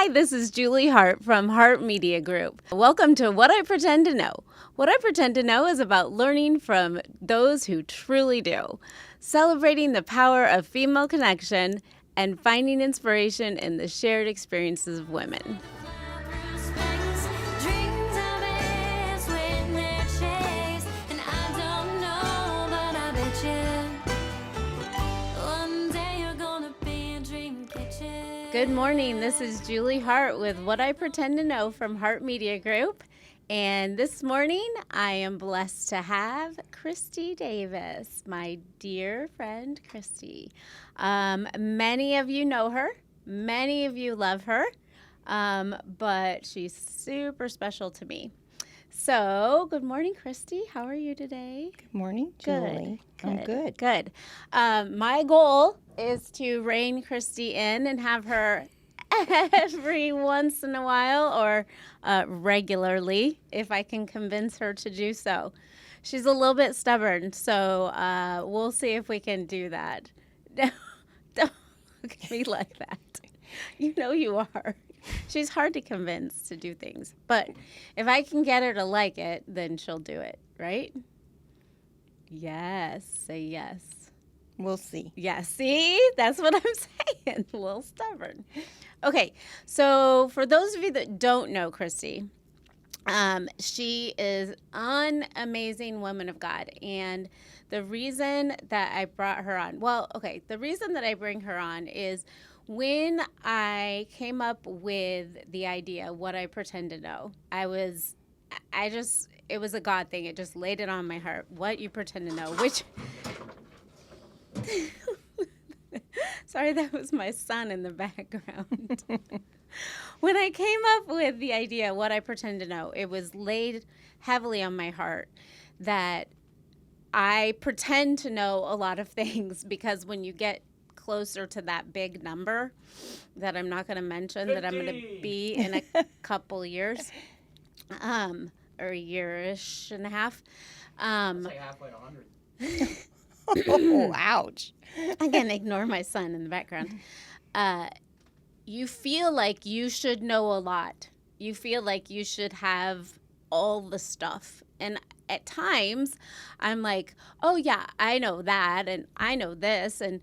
Hi, this is Julie Hart from Hart Media Group. Welcome to What I Pretend to Know. What I Pretend to Know is about learning from those who truly do, celebrating the power of female connection, and finding inspiration in the shared experiences of women. Good morning. This is Julie Hart with What I Pretend to Know from Hart Media Group. And this morning, I am blessed to have Christie Davis, my dear friend Christie. Many of you know her. Many of you love her. But she's super special to me. So, good morning, Christie. How are you today? Good morning, Julie. I'm good. Good. My goal is to rein Christie in and have her every once in a while or regularly, if I can convince her to do so. She's a little bit stubborn, so we'll see if we can do that. Don't look at me like that. You know you are. She's hard to convince to do things. But if I can get her to like it, then she'll do it, right? Yes. Say yes. We'll see. Yeah, see? That's what I'm saying. A little stubborn. Okay, so for those of you that don't know Christie, she is an amazing woman of God. And the reason that I brought her on, the reason that I bring her on is when I came up with the idea, What I Pretend to Know, it was a God thing. It just laid it on my heart. What you pretend to know, which, sorry, that was my son in the background. When I came up with the idea, What I Pretend to Know, it was laid heavily on my heart that I pretend to know a lot of things, because when you get closer to that big number that I'm not going to mention, 50. That I'm going to be in a couple years, or a year-ish and a half. It's like halfway to 100. Oh, ouch. I'm going to ignore my son in the background. You feel like you should know a lot. You feel like you should have all the stuff. And at times, I'm like, oh, yeah, I know that, and I know this, and,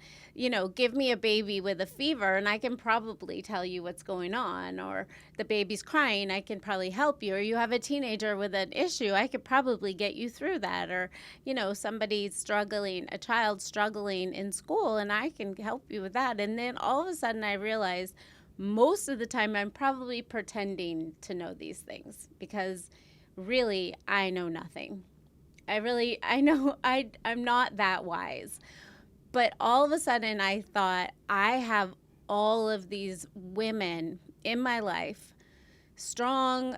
give me a baby with a fever, and I can probably tell you what's going on, or the baby's crying, I can probably help you, or you have a teenager with an issue, I could probably get you through that, or, somebody's struggling, a child struggling in school, and I can help you with that. And then all of a sudden, I realize most of the time, I'm probably pretending to know these things, because really, I know nothing. I'm not that wise. But all of a sudden, I thought, I have all of these women in my life, strong,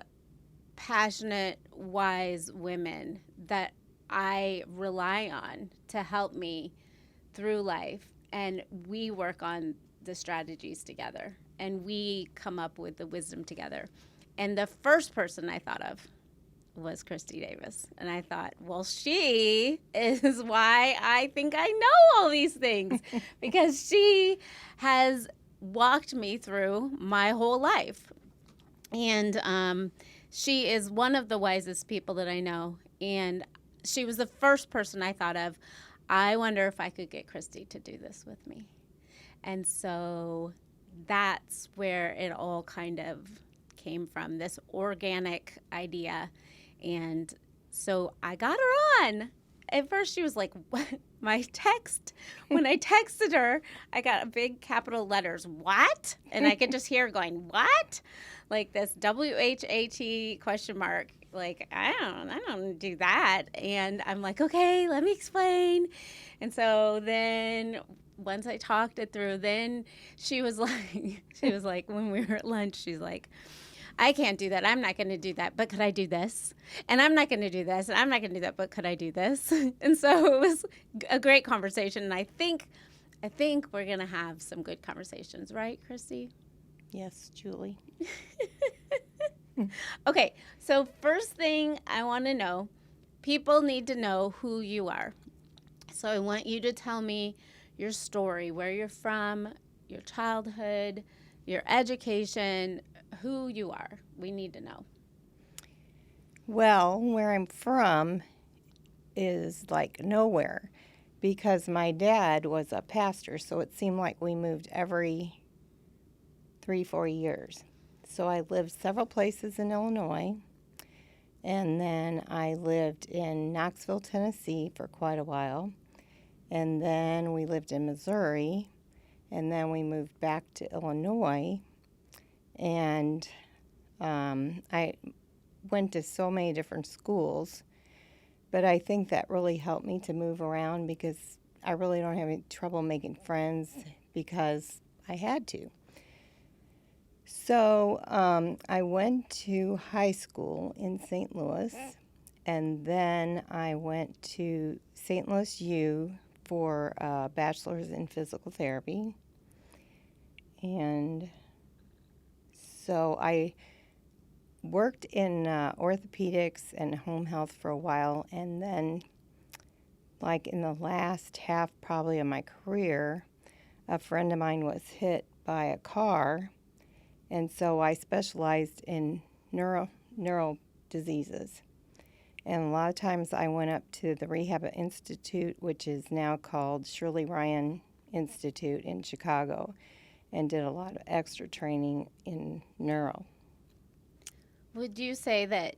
passionate, wise women that I rely on to help me through life. And we work on the strategies together, and we come up with the wisdom together. And the first person I thought of was Christie Davis. And I thought, well, she is why I think I know all these things, because she has walked me through my whole life. And she is one of the wisest people that I know. And she was the first person I thought of. I wonder if I could get Christie to do this with me. And so that's where it all kind of came from, this organic idea. And so I got her on. At first, she was like, what? My text, when I texted her, I got big capital letters, what? And I could just hear her going, what? Like this WHAT question mark. Like, I don't do that. And I'm like, okay, let me explain. And so then once I talked it through, then she was like, when we were at lunch, she's like, I can't do that. I'm not going to do that. But could I do this? And I'm not going to do this. And I'm not going to do that. But could I do this? And so it was a great conversation. And I think we're going to have some good conversations. Right, Christie? Yes, Julie. Okay. So first thing I want to know, people need to know who you are. So I want you to tell me your story, where you're from, your childhood, your education, who you are. We need to know. Well, where I'm from is like nowhere because my dad was a pastor, so it seemed like we moved every 3-4 years. So I lived several places in Illinois, and then I lived in Knoxville, Tennessee for quite a while, and then we lived in Missouri, and then we moved back to Illinois, and I went to so many different schools, but I think that really helped me to move around because I really don't have any trouble making friends because I had to. So I went to high school in St. Louis, and then I went to St. Louis U for a bachelor's in physical therapy. And so I worked in orthopedics and home health for a while, and then like in the last half probably of my career, a friend of mine was hit by a car, and so I specialized in neuro diseases. And a lot of times I went up to the Rehab Institute, which is now called Shirley Ryan Institute in Chicago, and did a lot of extra training in neuro. Would you say that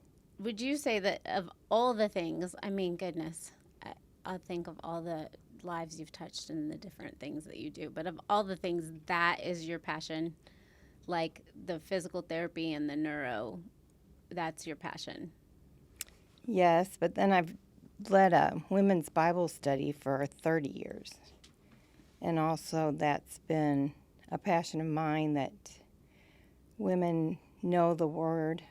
of all the things, I mean, goodness, I think of all the lives you've touched and the different things that you do, but of all the things, that is your passion, like the physical therapy and the neuro, that's your passion? Yes, but then I've led a women's Bible study for 30 years. And also that's been a passion of mine, that women know the Word,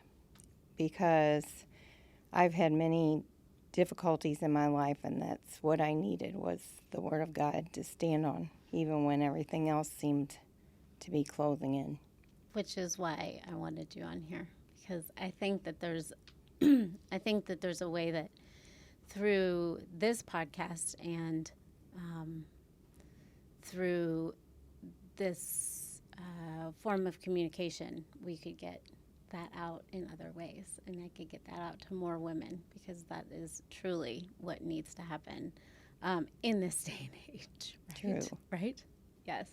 because I've had many difficulties in my life, and that's what I needed, was the Word of God to stand on, even when everything else seemed to be closing in. Which is why I wanted you on here, because I think that there's a way that through this podcast and through this form of communication, we could get that out in other ways, and I could get that out to more women, because that is truly what needs to happen in this day and age. Right? True. Right? Yes.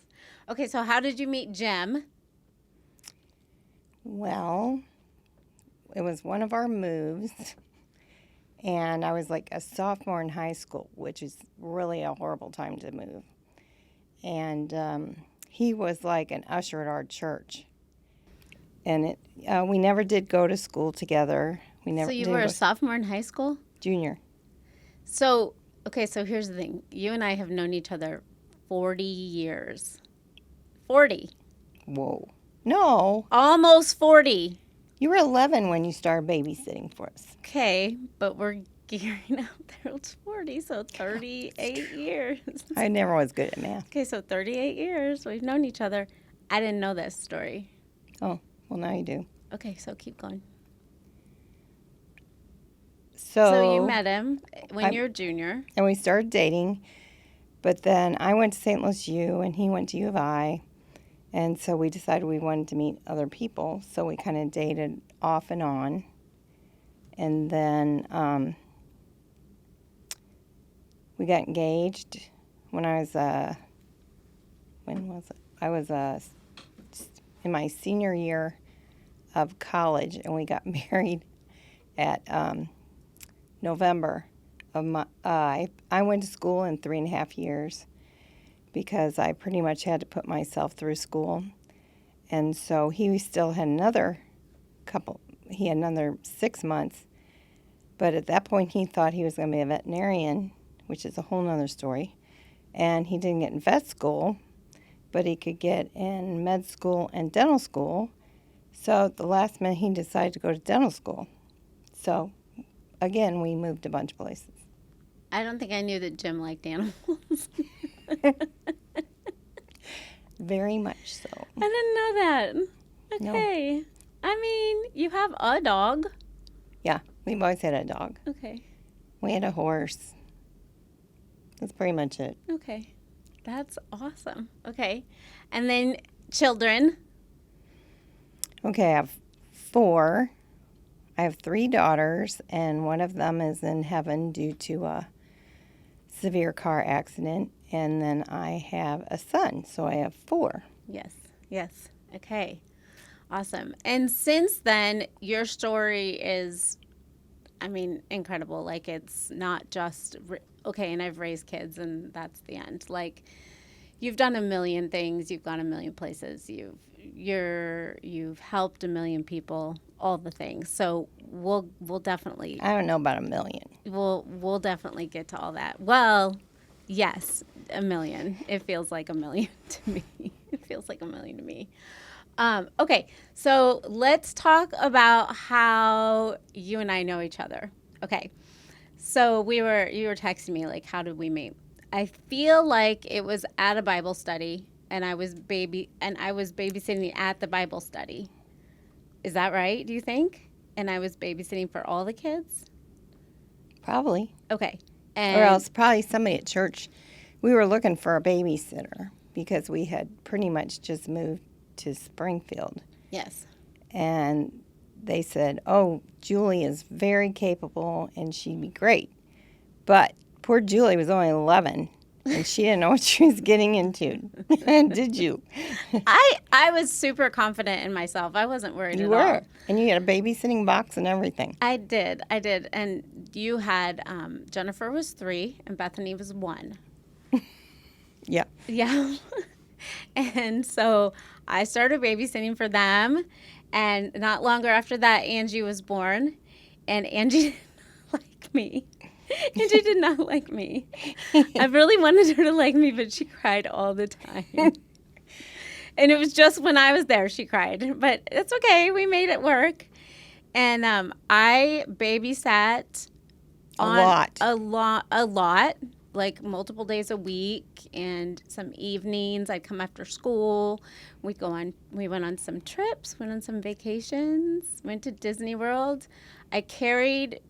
Okay, so how did you meet Jim? Well, it was one of our moves, and I was like a sophomore in high school, which is really a horrible time to move. And he was like an usher at our church. And we never did go to school together. So you were a sophomore in high school? Junior. So, okay, so here's the thing. You and I have known each other 40 years. 40. Whoa. No. Almost 40. You were 11 when you started babysitting for us. Okay, but we're gearing out there to 40, so 38 years. I never was good at math. Okay, so 38 years we've known each other. I didn't know this story. Oh, well, now you do. Okay, so keep going. So you met him when you were junior. And we started dating, but then I went to St. Louis U, and he went to U of I. And so we decided we wanted to meet other people, so we kind of dated off and on. And then we got engaged when I was, when was it? I was in my senior year of college, and we got married at November of my, I went to school in 3.5 years, because I pretty much had to put myself through school. And so he still had another 6 months. But at that point, he thought he was going to be a veterinarian, which is a whole nother story. And he didn't get in vet school, but he could get in med school and dental school. So at the last minute, he decided to go to dental school. So, again, we moved a bunch of places. I don't think I knew that Jim liked animals. Very much so. I didn't know that. Okay. No. I mean, you have a dog. Yeah, we've always had a dog. Okay. We had a horse. That's pretty much it. Okay. That's awesome. Okay. And then children. Okay, I have 4. I have 3 daughters, and one of them is in heaven due to a severe car accident. And then I have a son, so I have 4. Yes. Yes. Okay. Awesome. And since then, your story is, I mean, incredible. Like, it's not just, okay, and I've raised kids and that's the end. Like, you've done a million things. You've gone a million places. You've helped a million people, all the things. So we'll definitely, I don't know about a million. we'll definitely get to all that. Well, yes, a million. It feels like a million to me. It feels like a million to me. Okay, so let's talk about how you and I know each other. Okay, so you were texting me, like, how did we meet? I feel like it was at a Bible study, and I was babysitting at the Bible study. Is that right? Do you think? And I was babysitting for all the kids. Probably. Okay, Or else probably somebody at church. We were looking for a babysitter because we had pretty much just moved to Springfield. Yes. And they said, oh, Julie is very capable and she'd be great. But poor Julie was only 11 and she didn't know what she was getting into. Did you? I was super confident in myself. I wasn't worried You at all. were. And you had a babysitting box and everything. I did. And you had, Jennifer was 3 and Bethany was 1. Yeah. Yeah. And so I started babysitting for them. And not longer after that, Angie was born. And Angie did not like me. Angie did not like me. I really wanted her to like me, but she cried all the time. And it was just when I was there she cried. But it's okay. We made it work. And I babysat a lot, like multiple days a week, and some evenings I'd come after school. We went on some trips, went on some vacations, went to Disney World. I carried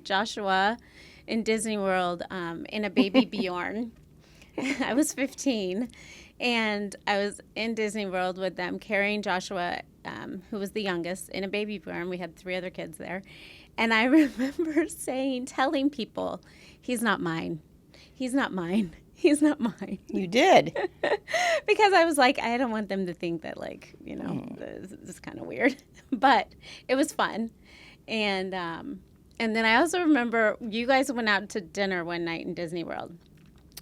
Joshua in Disney World in a baby Bjorn. I was 15, and I was in Disney World with them, carrying Joshua, who was the youngest, in a baby Bjorn. We had 3 other kids there. And I remember telling people, he's not mine. He's not mine. He's not mine. You did. Because I was like, I don't want them to think that, like, this is kind of weird. But it was fun. And then I also remember you guys went out to dinner one night in Disney World.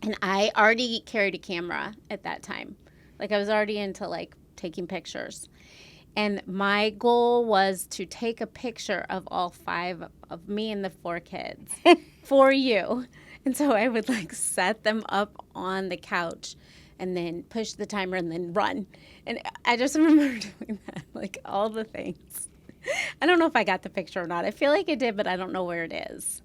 And I already carried a camera at that time. Like, I was already into, like, taking pictures. And my goal was to take a picture of all 5 of me and the 4 kids for you. And so I would, like, set them up on the couch and then push the timer and then run. And I just remember doing that, like, all the things. I don't know if I got the picture or not. I feel like I did, but I don't know where it is.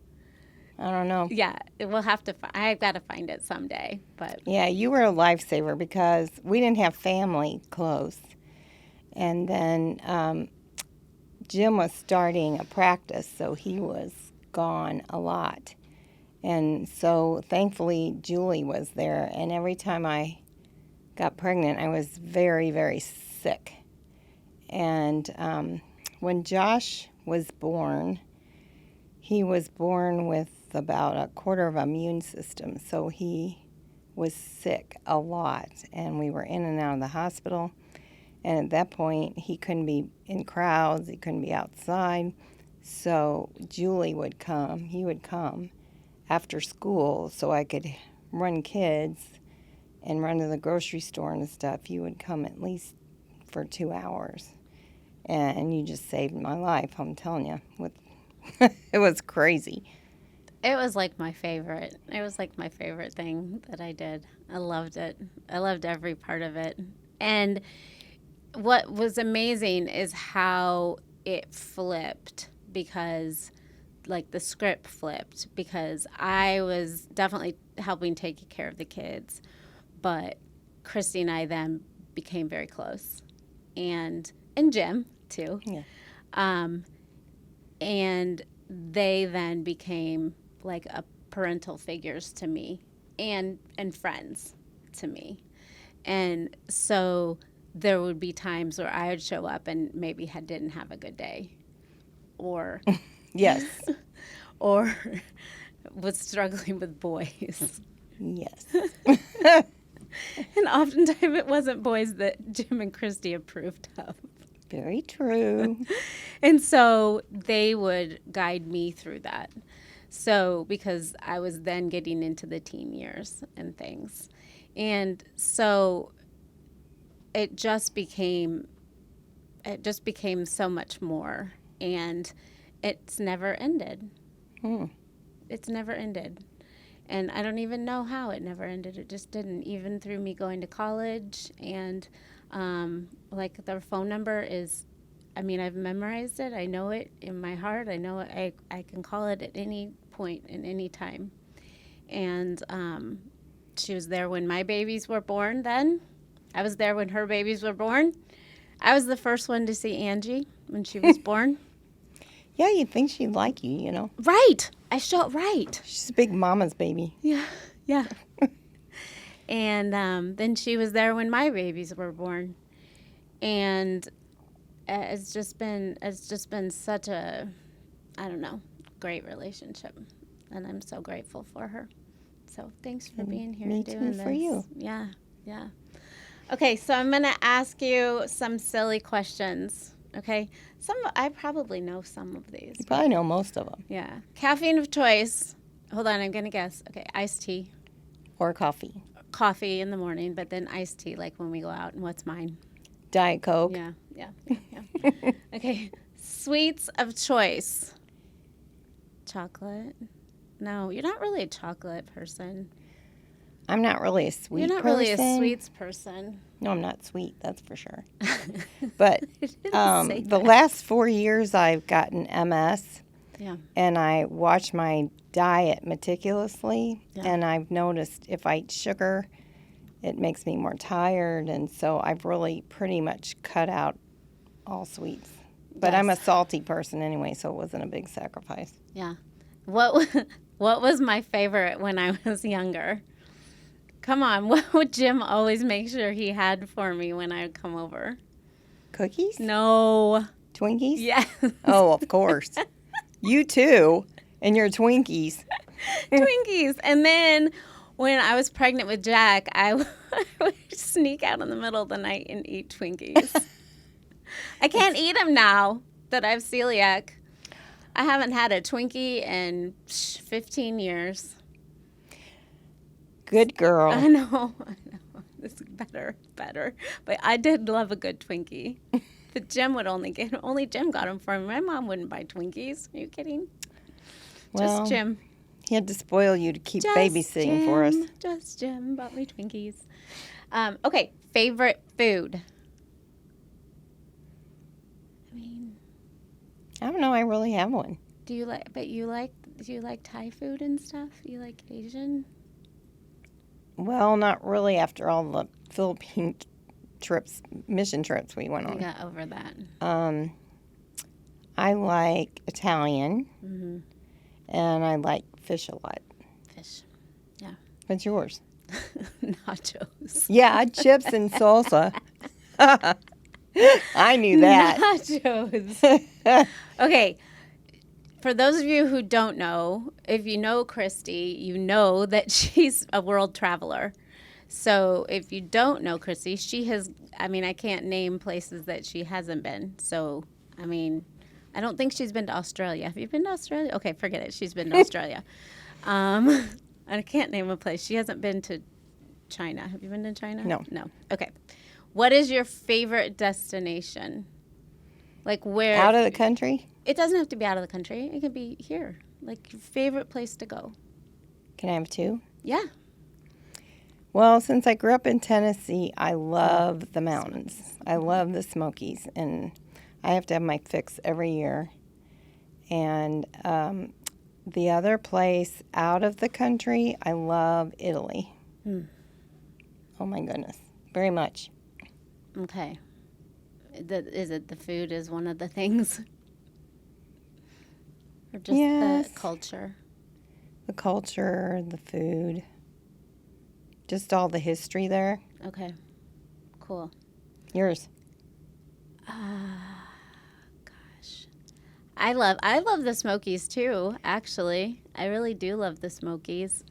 I don't know. Yeah, we'll have to. I've got to find it someday. But Yeah, you were a lifesaver because we didn't have family close. And then Jim was starting a practice, so he was gone a lot. And so thankfully Julie was there. And every time I got pregnant, I was very, very sick. And when Josh was born, he was born with about a quarter of an immune system. So he was sick a lot. And we were in and out of the hospital. And at that point, he couldn't be in crowds. He couldn't be outside. So Julie would come. He would come after school so I could run kids and run to the grocery store and stuff. He would come at least for 2 hours. And you just saved my life, I'm telling you. It was crazy. it was like my favorite. It was like my favorite thing that I did. I loved it. I loved every part of it. And what was amazing is how it flipped, because like the script flipped, because I was definitely helping take care of the kids, but Christy and I then became very close, and Jim too. Yeah. And they then became like a parental figures to me, and friends to me. And so there would be times where I would show up and maybe didn't have a good day, or Yes. or was struggling with boys. Yes. And oftentimes it wasn't boys that Jim and Christie approved of. Very true. And so they would guide me through that. So because I was then getting into the teen years and things. And so it just became so much more, and it's never ended. It's never ended. And I don't even know how it never ended. It just didn't, even through me going to college. And like their phone number is, I mean, I've memorized it. I know it in my heart. I know it, I can call it at any point in any time. And she was there when my babies were born then. I was there when her babies were born. I was the first one to see Angie when she was born. Yeah, you'd think she'd like you, you know. Right. I showed right. She's a big mama's baby. Yeah. Yeah. And then she was there when my babies were born. And it's just been such a, I don't know, great relationship. And I'm so grateful for her. So thanks for being here Me and doing too, this. for you. Yeah. Yeah. Okay, so I'm going to ask you some silly questions. Okay? I probably know some of these. You probably know most of them. Yeah. Caffeine of choice. Hold on, I'm going to guess. Okay, iced tea. Or coffee. Coffee in the morning, but then iced tea, like when we go out. And what's mine? Diet Coke. Yeah. Okay. Sweets of choice. Chocolate. No, you're not really a chocolate person. I'm not really a sweet person. You're not really a sweets person. No, I'm not sweet, that's for sure. But say the last 4 years I've gotten MS. Yeah. And I watch my diet meticulously. Yeah. And I've noticed if I eat sugar, it makes me more tired. And so I've really pretty much cut out all sweets. But I'm a salty person anyway, so it wasn't a big sacrifice. Yeah. What was my favorite when I was younger? Come on, what would Jim always make sure he had for me when I would come over? Cookies? No. Twinkies? Yes. Oh, of course. You too, and your Twinkies. Twinkies. And then when I was pregnant with Jack, I would sneak out in the middle of the night and eat Twinkies. I can't eat them now that I have celiac. I haven't had a Twinkie in 15 years. Good girl. I know. This is better. But I did love a good Twinkie. But Jim would only Jim got them for me. My mom wouldn't buy Twinkies. Are you kidding? Well, Just Jim. He had to spoil you to keep babysitting for us. Just Jim bought me Twinkies. Okay, favorite food. I mean, I don't know. I really have one. do you like Thai food and stuff? You like Asian? Well, not really after all the Philippine mission trips we went I on. got over that. I like Italian, Mm-hmm. and I like fish a lot. Fish. What's yours? Nachos. Yeah, chips and salsa. I knew that. Nachos. Okay. For those of you who don't know, if you know Christie, you know that she's a world traveler. So if you don't know Christie, I can't name places that she hasn't been. So, I don't think she's been to Australia. Have you been to Australia? Okay, forget it. She's been to Australia. I can't name a place. She hasn't been to China. Have you been to China? No. No. Okay. What is your favorite destination? Like where? Out of the country? It doesn't have to be out of the country. It could be here. Like your favorite place to go. Can I have two? Yeah. Well, since I grew up in Tennessee, I love the mountains. I love the Smokies, and I have to have my fix every year. And the other place out of the country, I love Italy. Oh, my goodness. Very much. Okay. Is it the food is one of the things? Or just Yes. the culture? The culture, the food, just all the history there. Okay. Cool. Yours. Gosh. I love the Smokies too, actually. I really do love the Smokies.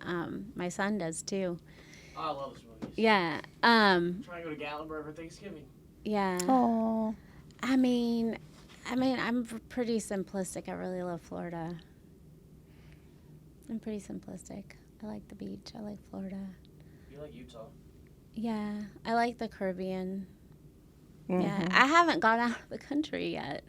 My son does too. Oh, I love the Smokies. Yeah. Trying to go to Gatlinburg for Thanksgiving. Yeah. Oh. I mean, I'm pretty simplistic. I really love Florida. I'm pretty simplistic. I like the beach. I like Florida. You like Utah? Yeah. I like the Caribbean. Mm-hmm. Yeah. I haven't gone out of the country yet.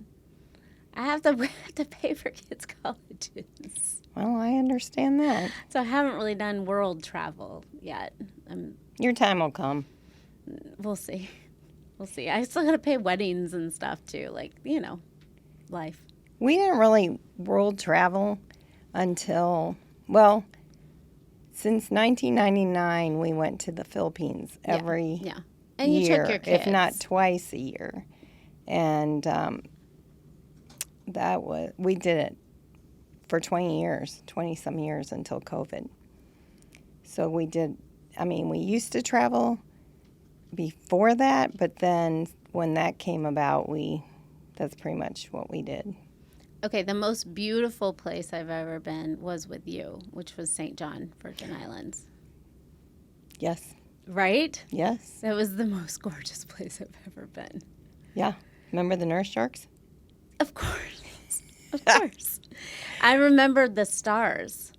I have to pay for kids' colleges. Well, I understand that. So I haven't really done world travel yet. Your time will come. We'll see. We'll see. I still got to pay weddings and stuff too. Like, life. We didn't really world travel until, well, since 1999, we went to the Philippines every Yeah. And you year, took your kids. if not twice a year. And we did it for 20-some years until COVID. So we used to travel before that, but then when that came about, that's pretty much what we did. Okay, the most beautiful place I've ever been was with you, which was St. John, Virgin Islands. Yes. Right? Yes. That was the most gorgeous place I've ever been. Yeah. Remember the nurse sharks? Of course. Of course. I remembered the stars.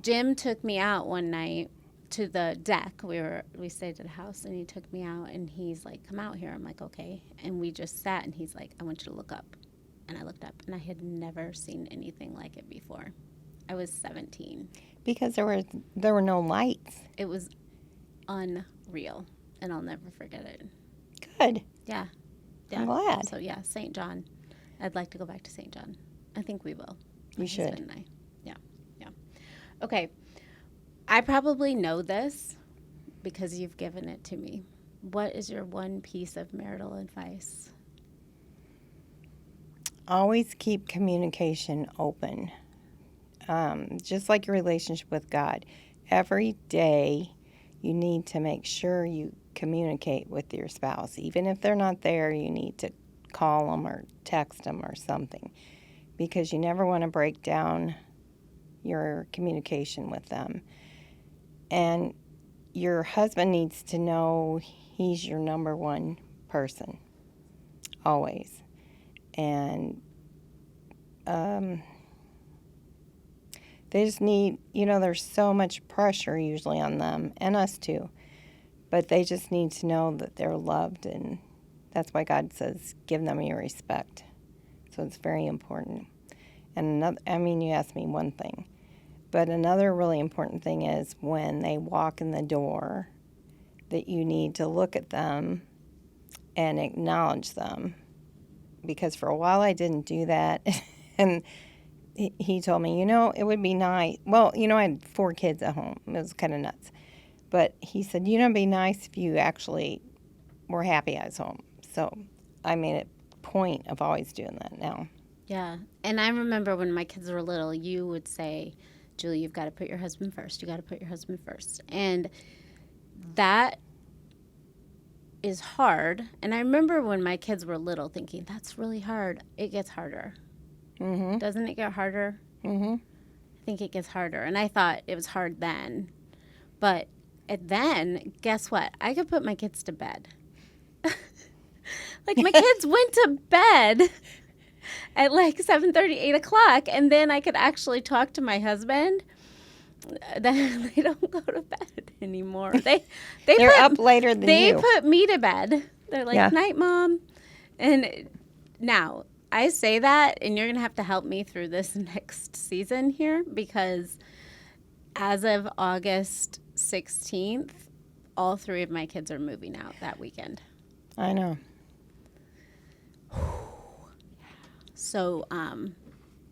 Jim took me out one night to the deck. We stayed at a house, and he took me out, and he's like, "Come out here." I'm like, "Okay." And we just sat, and he's like, "I want you to look up." And I looked up, and I had never seen anything like it before. I was 17. Because there were no lights. It was unreal, and I'll never forget it. Good. Yeah. I'm glad. So, yeah, St. John. I'd like to go back to St. John. I think we will. You should. Husband and I. Yeah. Yeah. Okay. I probably know this because you've given it to me. What is your one piece of marital advice? Always keep communication open. Just like your relationship with God. Every day you need to make sure you communicate with your spouse. Even if they're not there, you need to call them or text them or something. Because you never want to break down your communication with them. And your husband needs to know he's your number one person. Always. And they just need, there's so much pressure usually on them, and us too. But they just need to know that they're loved, and that's why God says, give them your respect. So it's very important. And you asked me one thing. But another really important thing is when they walk in the door, that you need to look at them and acknowledge them. Because for a while I didn't do that. And he told me, it would be nice. Well, I had 4 kids at home. It was kind of nuts. But he said, it'd be nice if you actually were happy I was home. So I made a point of always doing that now. Yeah. And I remember when my kids were little, you would say, "Julie, you've got to put your husband first. You got to put your husband first." And that is hard. And I remember when my kids were little thinking, that's really hard. It gets harder. Mm-hmm. Doesn't it get harder? Mm-hmm. I think it gets harder. And I thought it was hard then. But then, guess what? I could put my kids to bed. Like, my kids went to bed at like 7:30, 8 o'clock, and then I could actually talk to my husband. They don't go to bed anymore. They're up later than you. They put me to bed. They're like, "Night, Mom." And now, I say that, and you're going to have to help me through this next season here, because as of August 16th, all 3 of my kids are moving out that weekend. I know. So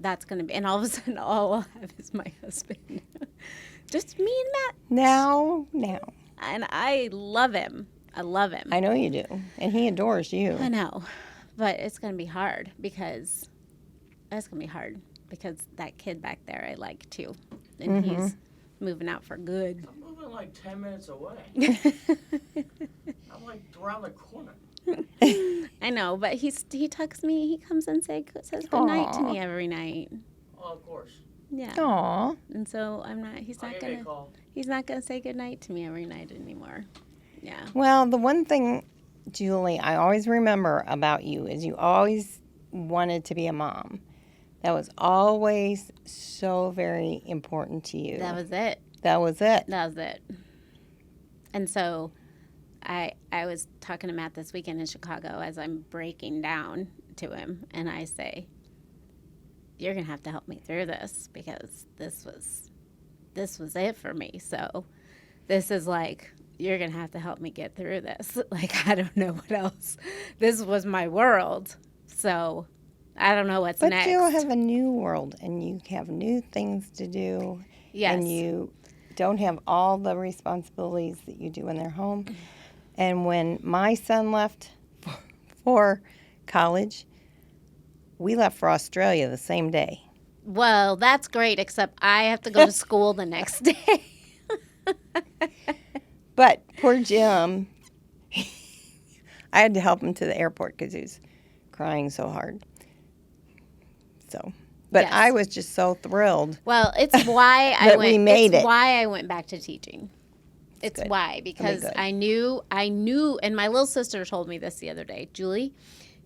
that's going to be, and all of a sudden, all I'll have is my husband. Just me and Matt. Now. And I love him. I love him. I know you do. And he adores you. I know. But it's going to be hard because that kid back there I like too. And he's moving out for good. I'm moving like 10 minutes away. I'm like around the corner. I know, but he tucks me. He comes and says good night to me Aw. every night. Oh, of course. Yeah. Aw. And so he's I'll not give you a gonna call. he's not gonna say good night to me every night anymore. Yeah. Well, the one thing, Julie, I always remember about you is you always wanted to be a mom. That was always so very important to you. That was it. That was it. That was it. And so I was talking to Matt this weekend in Chicago as I'm breaking down to him, and I say, you're going to have to help me through this because this was it for me. So this is like, you're going to have to help me get through this. Like, I don't know what else. This was my world. So I don't know what's But next. you have a new world and you have new things to do. Yes. And you don't have all the responsibilities that you do in their home. And when my son left for college, we left for Australia the same day. Well, that's great, except I have to go to school the next day. But poor Jim, I had to help him to the airport because he was crying so hard. So, but Yes. I was just so thrilled. Well, it's why That we made it. Why I went back to teaching. It's good. why, because good. I knew, and my little sister told me this the other day, Julie,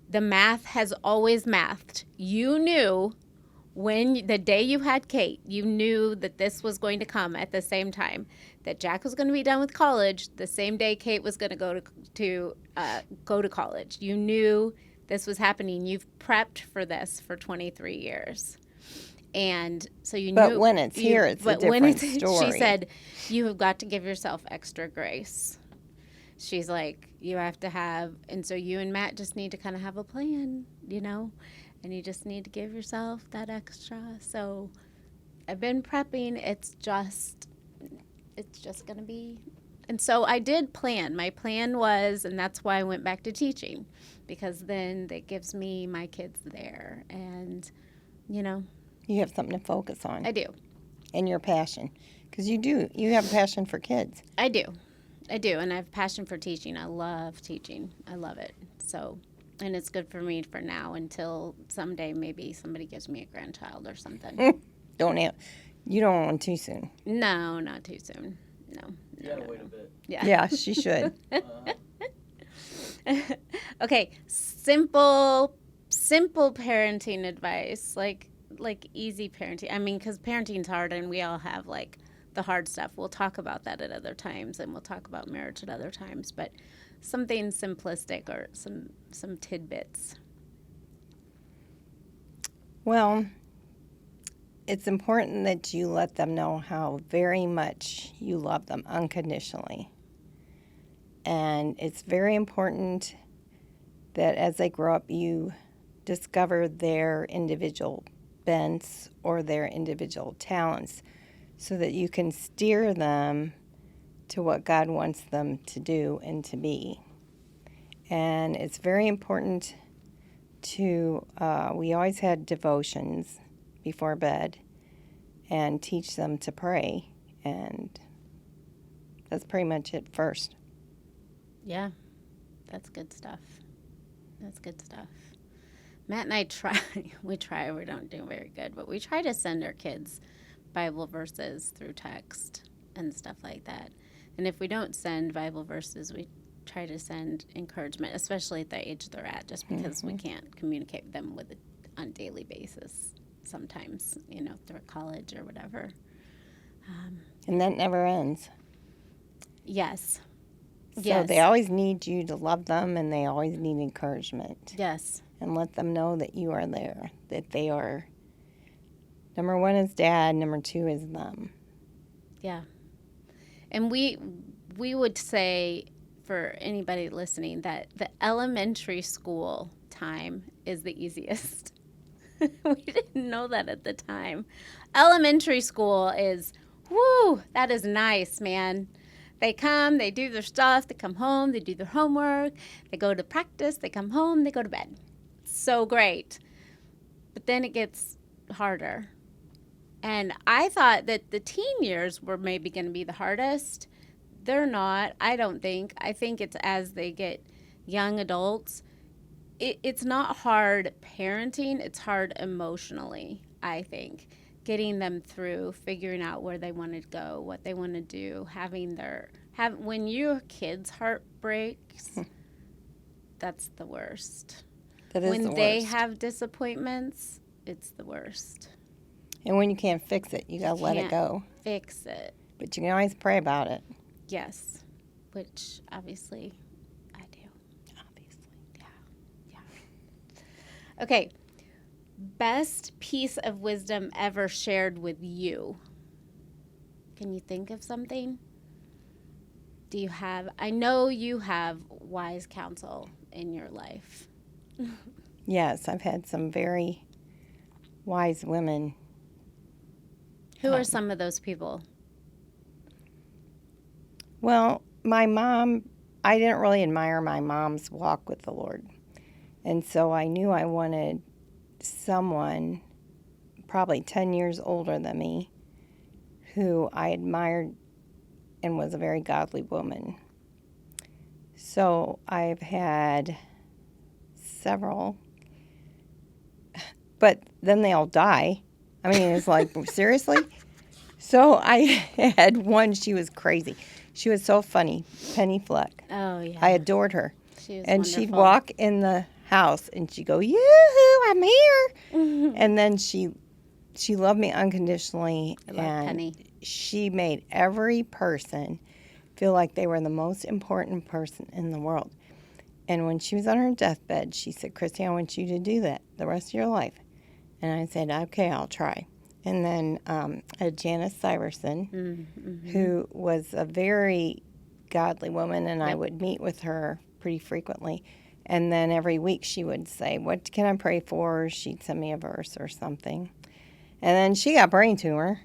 the math has always mathed. You knew when the day you had Kate, you knew that this was going to come at the same time, that Jack was going to be done with college the same day Kate was going to go to college. You knew this was happening. You've prepped for this for 23 years. And so you knew. But when it's here, it's a different story. She said, you have got to give yourself extra grace. She's like, you have to have, and so you and Matt just need to kind of have a plan, and you just need to give yourself that extra. So I've been prepping. It's just going to be. And so I did plan. My plan was, and that's why I went back to teaching, because then that gives me my kids there. And, You have something to focus on. I do. And your passion. Because you do. You have a passion for kids. I do. And I have passion for teaching. I love teaching. I love it. So, and it's good for me for now until someday maybe somebody gives me a grandchild or something. You don't want too soon. No, not too soon. No. You gotta wait a bit. Yeah. Yeah, she should. Okay, simple parenting advice, like easy parenting. I mean, because parenting's hard, and we all have like the hard stuff. We'll talk about that at other times, and we'll talk about marriage at other times. But something simplistic or some tidbits. Well, it's important that you let them know how very much you love them unconditionally. And it's very important that as they grow up, you discover their individual bents or their individual talents so that you can steer them to what God wants them to do and to be. And it's very important to, we always had devotions before bed and teach them to pray. And that's pretty much it first. Yeah, that's good stuff. Matt and I we don't do very good, but we try to send our kids Bible verses through text and stuff like that. And if we don't send Bible verses, we try to send encouragement, especially at the age they're at, just because we can't communicate with them on a daily basis sometimes, through college or whatever. And that never ends. Yes. So they always need you to love them, and they always need encouragement. Yes. And let them know that you are there, that they are, number one is dad, number two is them. Yeah. And we would say, for anybody listening, that the elementary school time is the easiest. We didn't know that at the time. Elementary school is, that is nice, man. They come, they do their stuff, they come home, they do their homework, they go to practice, they come home, they go to bed. So great. But then it gets harder. And I thought that the teen years were maybe going to be the hardest. They're not. I don't think. I think it's as they get young adults. It's not hard parenting. It's hard emotionally, I think. Getting them through, figuring out where they want to go, what they want to do, when your kid's heart breaks, that's the worst. That is When the they worst. have disappointments, it's the worst. And when you can't fix it, you gotta let it Can't go. fix it. But you can always pray about it. Yes. Which obviously I do. Obviously. Yeah. Okay. Best piece of wisdom ever shared with you. Can you think of something? I know you have wise counsel in your life. Yes, I've had some very wise women. Who are some of those people? Well, my mom, I didn't really admire my mom's walk with the Lord. And so I knew I wanted someone probably 10 years older than me who I admired and was a very godly woman. So I've had several, but then they all die. I mean, it's like, seriously? So I had one, she was crazy. She was so funny, Penny Fleck. Oh, yeah. I adored her. She was And she'd wonderful. walk in the house and she'd go, yoo-hoo, I'm here. And then she loved me unconditionally. I love and Penny. she made every person feel like they were the most important person in the world. And when she was on her deathbed, she said, Christy, I want you to do that the rest of your life. And I said, okay, I'll try. And then Janice Syverson, who was a very godly woman, and I would meet with her pretty frequently. And then every week she would say, what can I pray for? She'd send me a verse or something. And then she got brain tumor.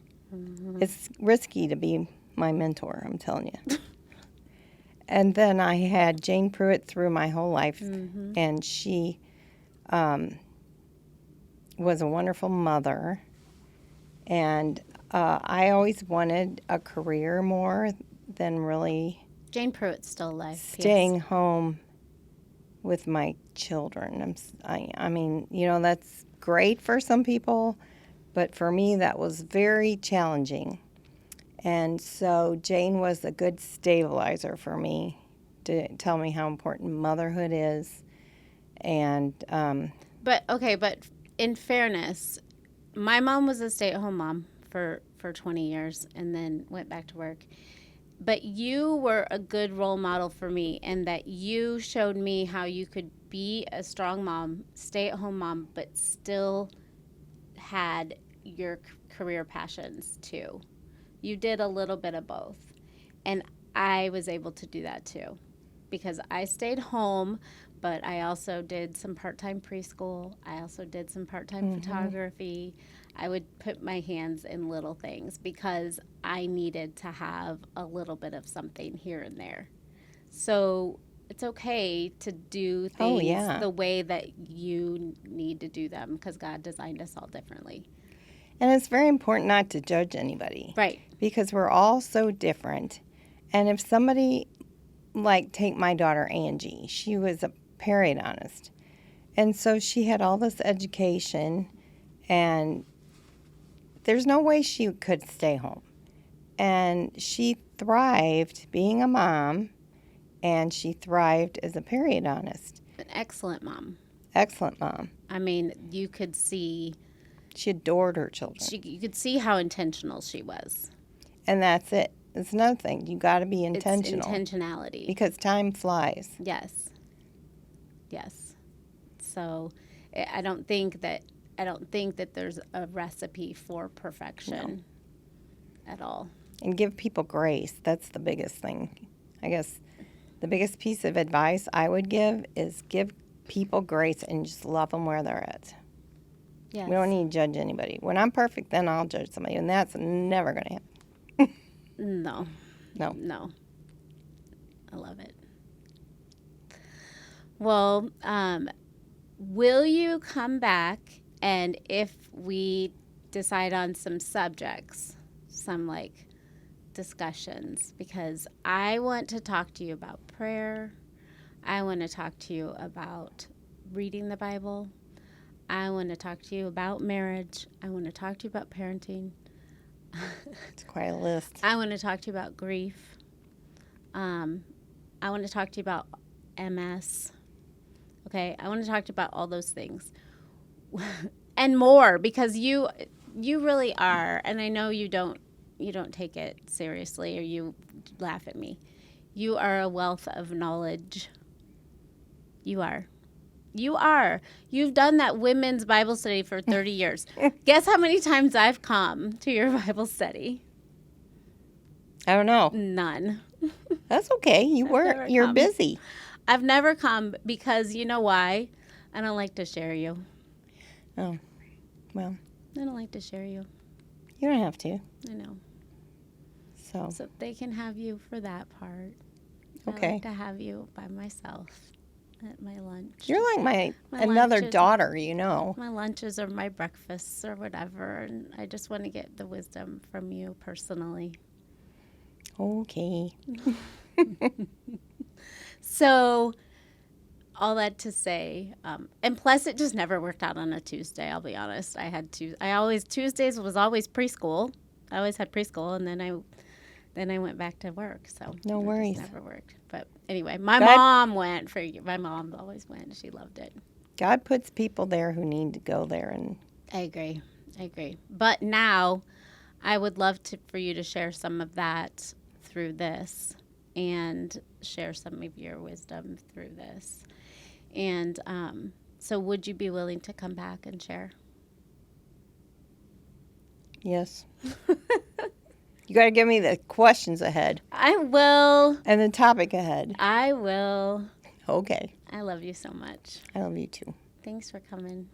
It's risky to be my mentor, I'm telling you. And then I had Jane Pruitt through my whole life, and she was a wonderful mother. And I always wanted a career more than really Jane Pruitt's still alive. staying home with my children. I mean, you know, that's great for some people, but for me that was very challenging. And so Jane was a good stabilizer for me to tell me how important motherhood is. And But in fairness, my mom was a stay-at-home mom for 20 years and then went back to work. But you were a good role model for me in that you showed me how you could be a strong mom, stay-at-home mom, but still had your career passions too. You did a little bit of both. And I was able to do that too because I stayed home, but I also did some part-time preschool. I also did some part-time photography. I would put my hands in little things because I needed to have a little bit of something here and there. So it's okay to do things the way that you need to do them because God designed us all differently. And it's very important not to judge anybody. Right. Because we're all so different. And if somebody, like, take my daughter Angie, she was a periodontist. And so she had all this education, and there's no way she could stay home. And she thrived being a mom, and she thrived as a periodontist. An excellent mom. Excellent mom. I mean, you could see... She adored her children. You could see how intentional she was. And that's it. It's another thing. You got to be intentional. It's intentionality. Because time flies. Yes. Yes. So I don't think that there's a recipe for perfection at all. And give people grace. That's the biggest thing. I guess the biggest piece of advice I would give is give people grace and just love them where they're at. Yes. We don't need to judge anybody. When I'm perfect, then I'll judge somebody, and that's never going to happen. No. No. No. I love it. Well, will you come back, and if we decide on some subjects, some like discussions because I want to talk to you about prayer. I want to talk to you about reading the Bible. I want to talk to you about marriage. I want to talk to you about parenting. It's quite a list. I want to talk to you about grief. I want to talk to you about MS. Okay, I want to talk to you about all those things and more because you really are, and I know you don't take it seriously or you laugh at me. You are a wealth of knowledge. You are. You are. You've done that women's Bible study for 30 years. Guess how many times I've come to your Bible study? I don't know. None. That's okay. never You're come. busy. I've never come because you know why? I don't like to share you. Oh, well, I don't like to share you. you don't have to. I know. So, So they can have you for that part. I okay. like to have you by myself at my lunch. You're like My another lunches- daughter, you know. My lunches or my breakfasts or whatever, and I just want to get the wisdom from you personally. Okay. So, all that to say, and plus it just never worked out on a Tuesday. I'll be honest. Tuesdays was always preschool. I always had preschool, and then I went back to work. So No it worries. just never worked. But anyway, my God- mom went for. My mom always went. She loved it. God puts people there who need to go there, and I agree. But now, I would love for you to share some of that through this, and share some of your wisdom through this. And so, would you be willing to come back and share? yes. You got to give me the questions ahead I will. and the topic ahead. I will. Okay. I love you so much. I love you too. Thanks for coming.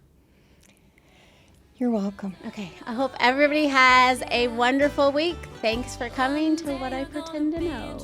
You're welcome. Okay, I hope everybody has a wonderful week. Thanks for coming to What I Pretend to Know.